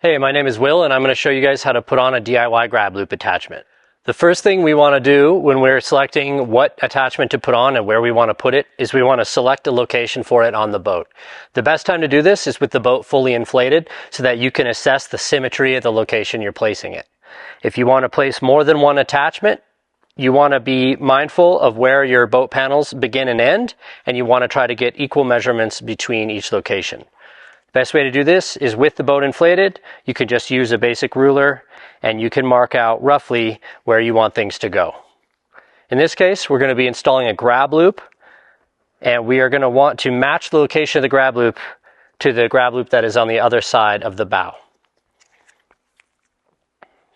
Hey, my name is Will and I'm going to show you guys how to put on a DIY grab loop attachment. The first thing we want to do when we're selecting what attachment to put on and where we want to put it is we want to select a location for it on the boat. The best time to do this is with the boat fully inflated so that you can assess the symmetry of the location you're placing it. If you want to place more than one attachment, you want to be mindful of where your boat panels begin and end, and you want to try to get equal measurements between each location. Best way to do this is with the boat inflated. You can just use a basic ruler and you can mark out roughly where you want things to go. In this case, we're going to be installing a grab loop, and we are going to want to match the location of the grab loop to the grab loop that is on the other side of the bow.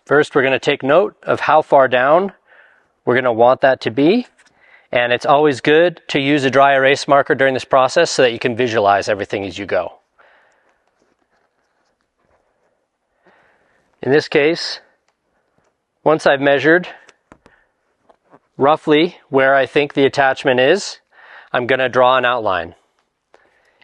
First, we're going to take note of how far down we're going to want that to be. And it's always good to use a dry erase marker during this process so that you can visualize everything as you go. In this case, once I've measured roughly where I think the attachment is, I'm going to draw an outline.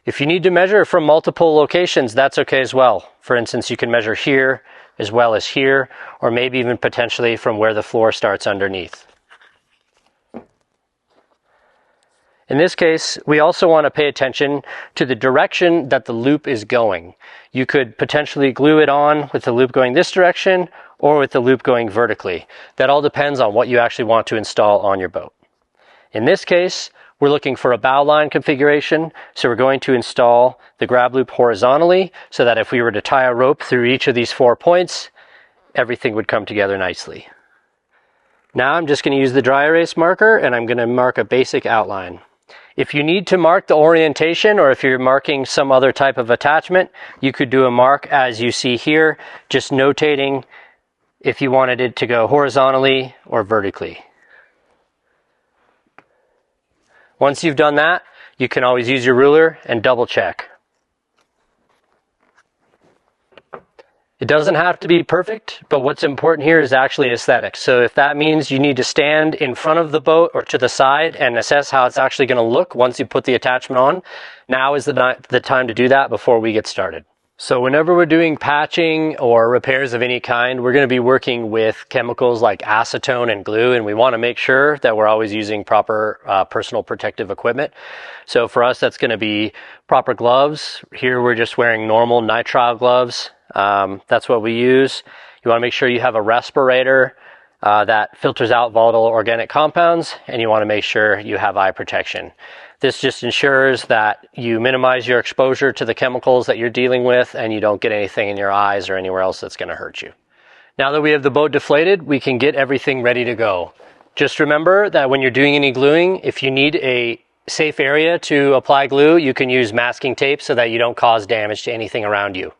If you need to measure from multiple locations, that's okay as well. For instance, you can measure here as well as here, or maybe even potentially from where the floor starts underneath. In this case, we also want to pay attention to the direction that the loop is going. You could potentially glue it on with the loop going this direction or with the loop going vertically. That all depends on what you actually want to install on your boat. In this case, we're looking for a bow line configuration, so we're going to install the grab loop horizontally so that if we were to tie a rope through each of these 4 points, everything would come together nicely. Now I'm just going to use the dry erase marker and I'm going to mark a basic outline. If you need to mark the orientation, or if you're marking some other type of attachment, you could do a mark as you see here, just notating if you wanted it to go horizontally or vertically. Once you've done that, you can always use your ruler and double check. It doesn't have to be perfect, but what's important here is actually aesthetics. So if that means you need to stand in front of the boat or to the side and assess how it's actually going to look once you put the attachment on, now is the time to do that before we get started. So whenever we're doing patching or repairs of any kind, we're going to be working with chemicals like acetone and glue, and we want to make sure that we're always using proper personal protective equipment. So for us, that's going to be proper gloves. Here we're just wearing normal nitrile gloves. That's what we use. You want to make sure you have a respirator that filters out volatile organic compounds, and you want to make sure you have eye protection. This just ensures that you minimize your exposure to the chemicals that you're dealing with and you don't get anything in your eyes or anywhere else that's going to hurt you. Now that we have the boat deflated, we can get everything ready to go. Just remember that when you're doing any gluing, if you need a safe area to apply glue, you can use masking tape so that you don't cause damage to anything around you.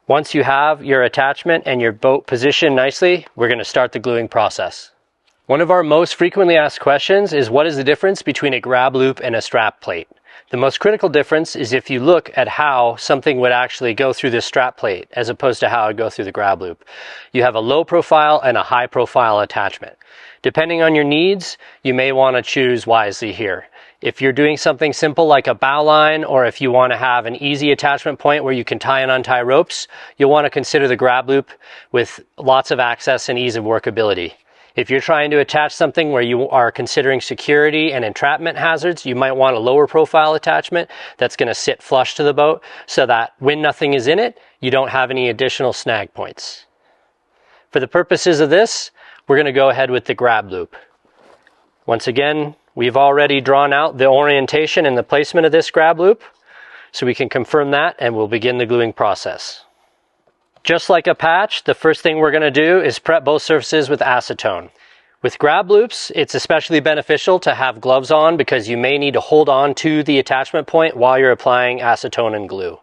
Once you have your attachment and your boat positioned nicely, we're going to start the gluing process. One of our most frequently asked questions is, what is the difference between a grab loop and a strap plate? The most critical difference is if you look at how something would actually go through this strap plate as opposed to how it would go through the grab loop. You have a low profile and a high profile attachment. Depending on your needs, you may want to choose wisely here. If you're doing something simple like a bow line, or if you want to have an easy attachment point where you can tie and untie ropes, you'll want to consider the grab loop with lots of access and ease of workability. If you're trying to attach something where you are considering security and entrapment hazards, you might want a lower profile attachment that's going to sit flush to the boat so that when nothing is in it, you don't have any additional snag points. For the purposes of this, we're going to go ahead with the grab loop. Once again, we've already drawn out the orientation and the placement of this grab loop, so we can confirm that and we'll begin the gluing process. Just like a patch, the first thing we're going to do is prep both surfaces with acetone. With grab loops, it's especially beneficial to have gloves on because you may need to hold on to the attachment point while you're applying acetone and glue.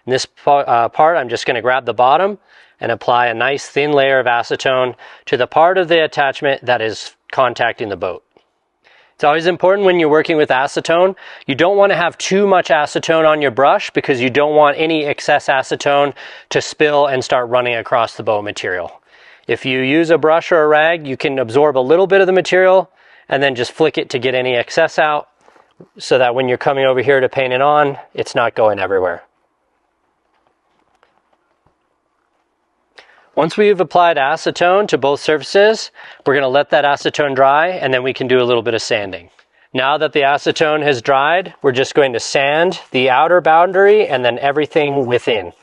In this part, I'm just going to grab the bottom and apply a nice thin layer of acetone to the part of the attachment that is contacting the boat. It's always important when you're working with acetone, you don't want to have too much acetone on your brush because you don't want any excess acetone to spill and start running across the boat material. If you use a brush or a rag, you can absorb a little bit of the material and then just flick it to get any excess out so that when you're coming over here to paint it on, it's not going everywhere. Once we've applied acetone to both surfaces, we're going to let that acetone dry, and then we can do a little bit of sanding. Now that the acetone has dried, we're just going to sand the outer boundary and then everything within.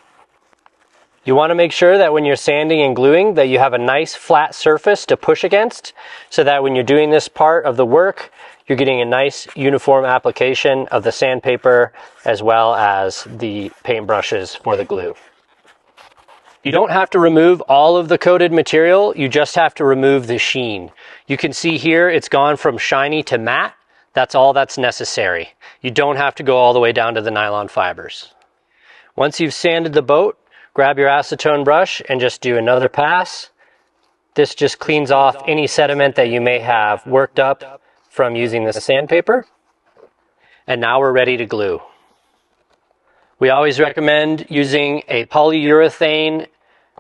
You want to make sure that when you're sanding and gluing that you have a nice flat surface to push against, so that when you're doing this part of the work, you're getting a nice uniform application of the sandpaper as well as the paintbrushes for the glue. You don't have to remove all of the coated material, you just have to remove the sheen. You can see here it's gone from shiny to matte. That's all that's necessary. You don't have to go all the way down to the nylon fibers. Once you've sanded the boat, grab your acetone brush and just do another pass. This just cleans off any sediment that you may have worked up from using the sandpaper. And now we're ready to glue. We always recommend using a polyurethane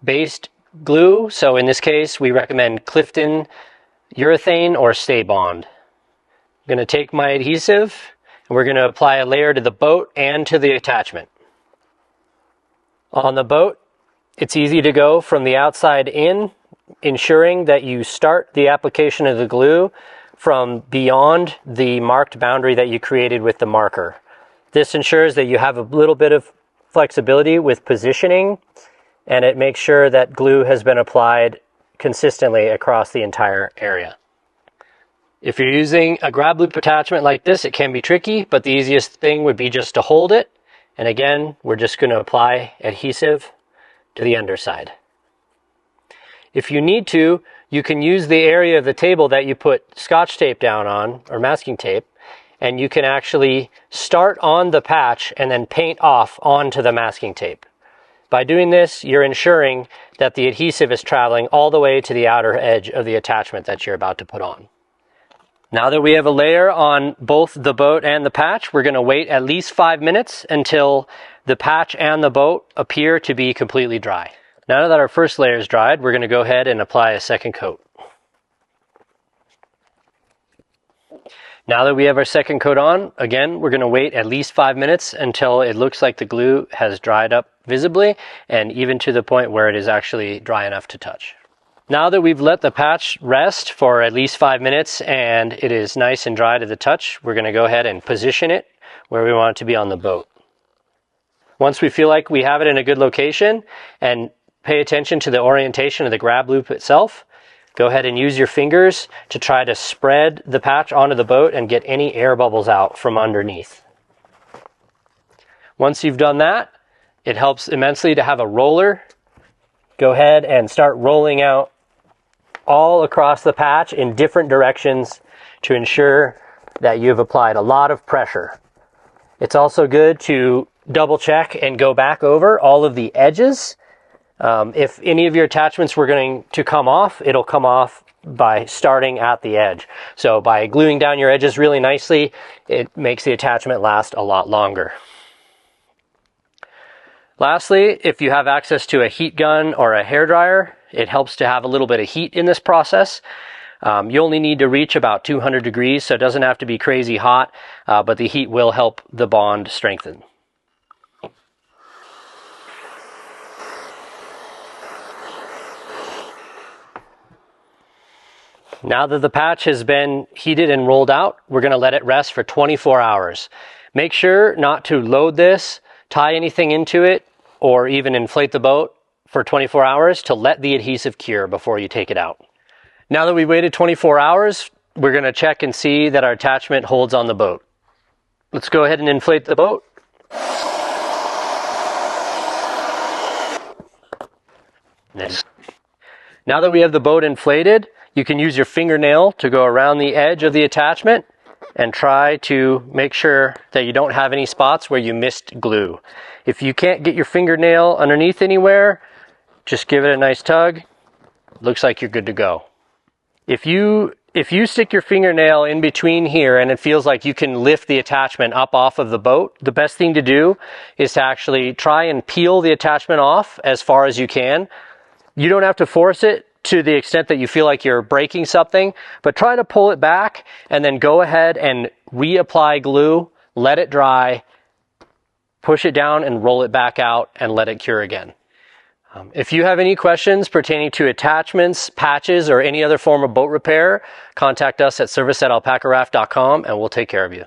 based glue. So in this case, we recommend Clifton urethane or Stay Bond. I'm going to take my adhesive and we're going to apply a layer to the boat and to the attachment. On the boat, it's easy to go from the outside in, ensuring that you start the application of the glue from beyond the marked boundary that you created with the marker. This ensures that you have a little bit of flexibility with positioning, and it makes sure that glue has been applied consistently across the entire area. If you're using a grab loop attachment like this, it can be tricky, but the easiest thing would be just to hold it. And again, we're just going to apply adhesive to the underside. If you need to, you can use the area of the table that you put Scotch tape down on, or masking tape, and you can actually start on the patch and then paint off onto the masking tape. By doing this, you're ensuring that the adhesive is traveling all the way to the outer edge of the attachment that you're about to put on. Now that we have a layer on both the boat and the patch, we're going to wait at least 5 minutes until the patch and the boat appear to be completely dry. Now that our first layer is dried, we're going to go ahead and apply a second coat. Now that we have our second coat on, again, we're going to wait at least 5 minutes until it looks like the glue has dried up visibly and even to the point where it is actually dry enough to touch. Now that we've let the patch rest for at least 5 minutes and it is nice and dry to the touch, we're going to go ahead and position it where we want it to be on the boat. Once we feel like we have it in a good location, and pay attention to the orientation of the grab loop itself, go ahead and use your fingers to try to spread the patch onto the boat and get any air bubbles out from underneath. Once you've done that, it helps immensely to have a roller. Go ahead and start rolling out all across the patch in different directions to ensure that you've applied a lot of pressure. It's also good to double check and go back over all of the edges. If any of your attachments were going to come off, it'll come off by starting at the edge. So by gluing down your edges really nicely, it makes the attachment last a lot longer. Lastly, if you have access to a heat gun or a hairdryer, it helps to have a little bit of heat in this process. You only need to reach about 200 degrees, so it doesn't have to be crazy hot, but the heat will help the bond strengthen. Now that the patch has been heated and rolled out, we're going to let it rest for 24 hours. Make sure not to load this, tie anything into it, or even inflate the boat for 24 hours to let the adhesive cure before you take it out. Now that we've waited 24 hours, we're going to check and see that our attachment holds on the boat. Let's go ahead and inflate the boat. Now that we have the boat inflated, you can use your fingernail to go around the edge of the attachment and try to make sure that you don't have any spots where you missed glue. If you can't get your fingernail underneath anywhere, just give it a nice tug. Looks like you're good to go. If you stick your fingernail in between here and it feels like you can lift the attachment up off of the boat, the best thing to do is to actually try and peel the attachment off as far as you can. You don't have to force it to the extent that you feel like you're breaking something, but try to pull it back and then go ahead and reapply glue, let it dry, push it down and roll it back out and let it cure again. If you have any questions pertaining to attachments, patches, or any other form of boat repair, contact us at service@alpaccaraft.com and we'll take care of you.